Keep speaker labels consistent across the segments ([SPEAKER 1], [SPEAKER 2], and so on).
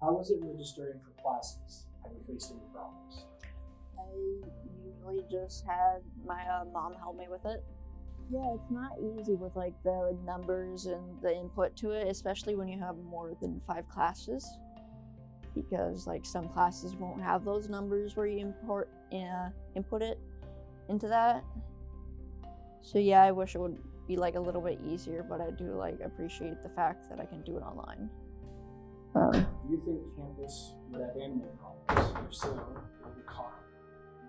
[SPEAKER 1] How was it registering for classes? Have you faced any problems?
[SPEAKER 2] I usually just had my mom help me with it. Yeah, it's not easy with like the numbers and the input to it, especially when you have more than 5 classes, because like some classes won't have those numbers where you input it into that. So yeah, I wish it would be like a little bit easier, but I do like appreciate the fact that I can do it online.
[SPEAKER 1] Do you think campus would have animal problems? If so,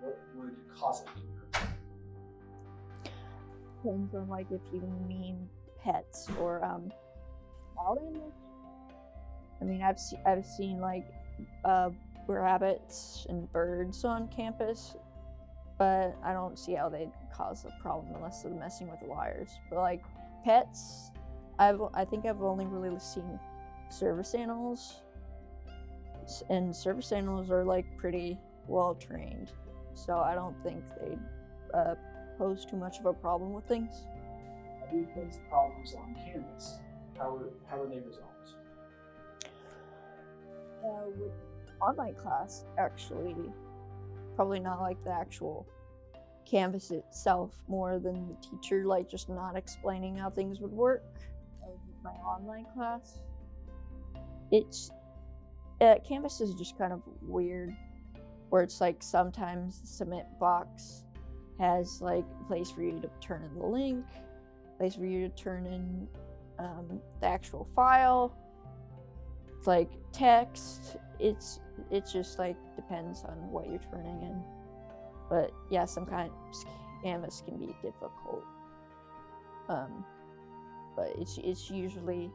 [SPEAKER 1] what would cause it in your opinion?
[SPEAKER 2] Depends on like if you mean pets or wild animals. I mean, I've seen like rabbits and birds on campus, but I don't see how they'd cause a problem unless they're messing with the wires. But like pets, I think I've only really seen service animals, and service animals are like pretty well trained, so I don't think they'd pose too much of a problem with things.
[SPEAKER 1] Have you faced problems on campus? How are they resolved?
[SPEAKER 2] With online class, actually, probably not like the actual canvas itself, more than the teacher like just not explaining how things would work. With my online class, it's Canvas is just kind of weird, where it's like sometimes the submit box has like a place for you to turn in the link, a place for you to turn in the actual file. It's like text. It's just like depends on what you're turning in. But yeah, sometimes Canvas can be difficult. But it's usually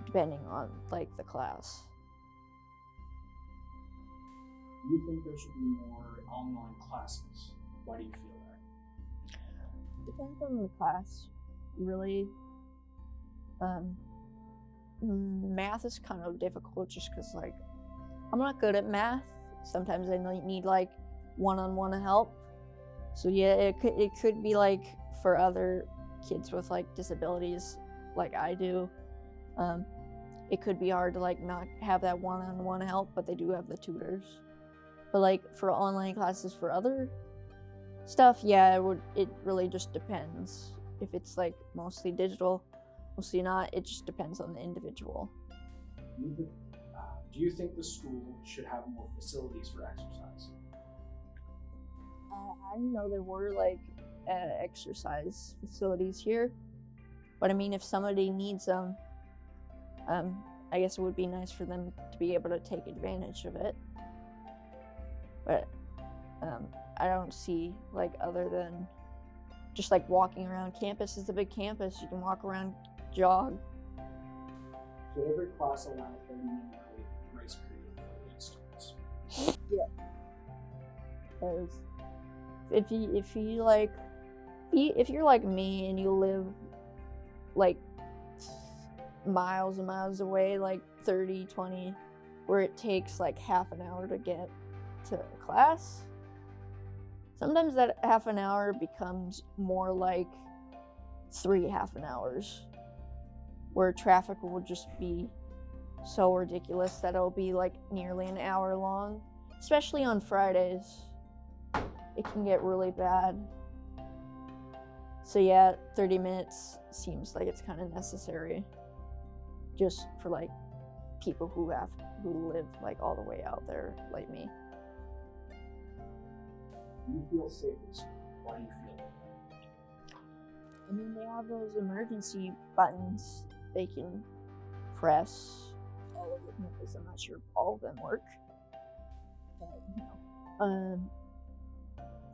[SPEAKER 2] depending on like the class.
[SPEAKER 1] Do you think there should be more online classes? Why do you feel that?
[SPEAKER 2] Depends on the class, really. Math is kind of difficult just because like I'm not good at math. Sometimes I need like one-on-one help. So yeah, it could be like for other kids with like disabilities like I do. It could be hard to like not have that one-on-one help, but they do have the tutors. But like for online classes for other stuff, yeah, it really just depends. If it's like mostly digital, mostly not, it just depends on the individual.
[SPEAKER 1] Do you think the school should have more facilities for exercise?
[SPEAKER 2] I didn't know there were like exercise facilities here, but I mean, if somebody needs them, I guess it would be nice for them to be able to take advantage of it. But I don't see like other than just like walking around campus. Is a big campus. You can walk around, jog.
[SPEAKER 1] Should every class allow a 30-minute grace period for late students?
[SPEAKER 2] Yeah. Because if you're like me and you live like miles and miles away, like 30, 20, where it takes like half an hour to get to class, sometimes that half an hour becomes more like 3 half an hours, where traffic will just be so ridiculous that it'll be like nearly an hour long. Especially on Fridays, it can get really bad. So yeah, 30 minutes seems like it's kind of necessary, just for like people who live like all the way out there like me.
[SPEAKER 1] Do you feel safe at school? Why do you feel that?
[SPEAKER 2] I mean, they have those emergency buttons they can press all over campus. I'm not sure if all of them work, but you know,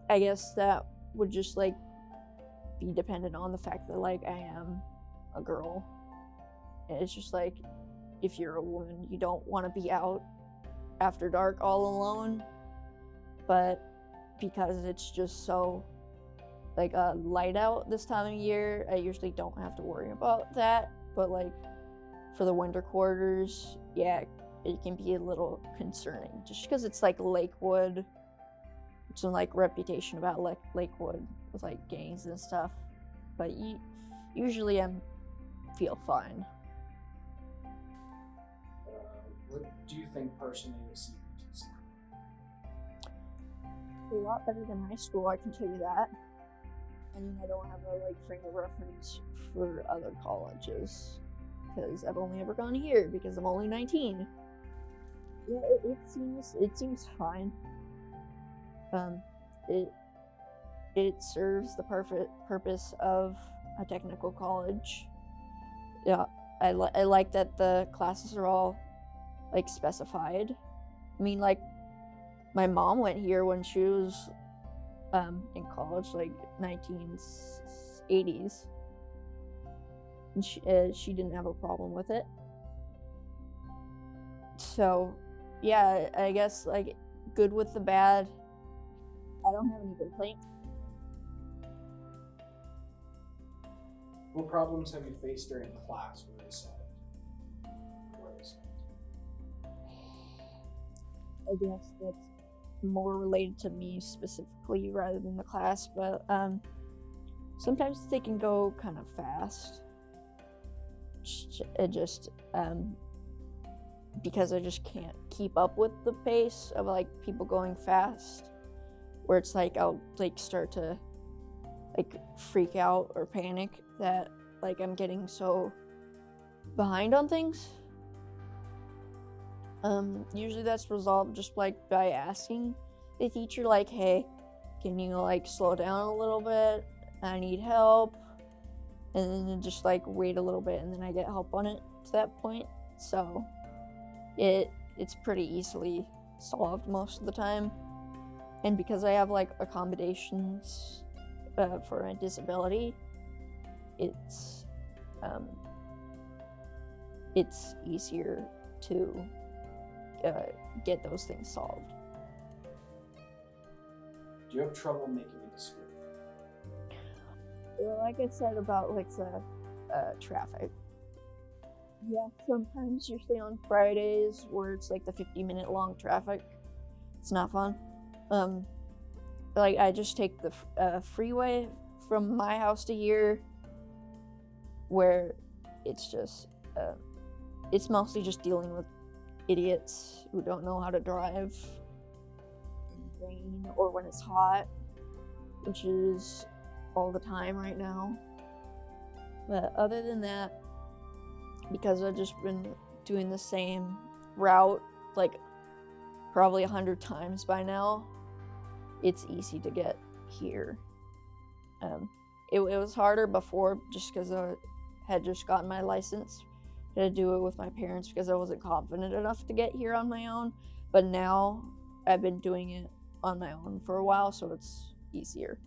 [SPEAKER 2] I guess that would just like be dependent on the fact that like I am a girl. And it's just like, if you're a woman, you don't want to be out after dark all alone. But because it's just so like light out this time of year, I usually don't have to worry about that. But like for the winter quarters, yeah, it can be a little concerning just because it's like Lakewood. It's a like reputation about Lakewood with like gangs and stuff. But usually I feel fine.
[SPEAKER 1] do you think personally with CBTC?
[SPEAKER 2] A lot better than high school, I can tell you that. I mean, I don't have a frame of reference for other colleges because I've only ever gone here because I'm only 19. Yeah, it seems fine. It serves the perfect purpose of a technical college. Yeah, I like that the classes are all specified. I mean, my mom went here when she was in college, 1980s, and she didn't have a problem with it. So, yeah, I guess good with the bad. I don't have any complaints.
[SPEAKER 1] What problems have you faced during class where they said it?
[SPEAKER 2] I guess that's more related to me specifically rather than the class, but sometimes they can go kind of fast. Because I just can't keep up with the pace of people going fast, where it's I'll start to freak out or panic that I'm getting so behind on things. Usually that's resolved just by asking the teacher hey, can you slow down a little bit? I need help. And then just wait a little bit and then I get help on it to that point. So it's pretty easily solved most of the time. And because I have accommodations for a disability, it's easier to get those things solved.
[SPEAKER 1] Do you have trouble making a decision?
[SPEAKER 2] Like I said about the traffic. Yeah, sometimes, usually on Fridays, where it's the 50-minute long traffic, it's not fun. I just take the freeway from my house to here, where it's just it's mostly just dealing with idiots who don't know how to drive in rain or when it's hot, which is all the time right now. But other than that, because I've just been doing the same route probably 100 times by now, it's easy to get here. It was harder before just because I had just gotten my license. I had to do it with my parents because I wasn't confident enough to get here on my own. But now I've been doing it on my own for a while, so it's easier.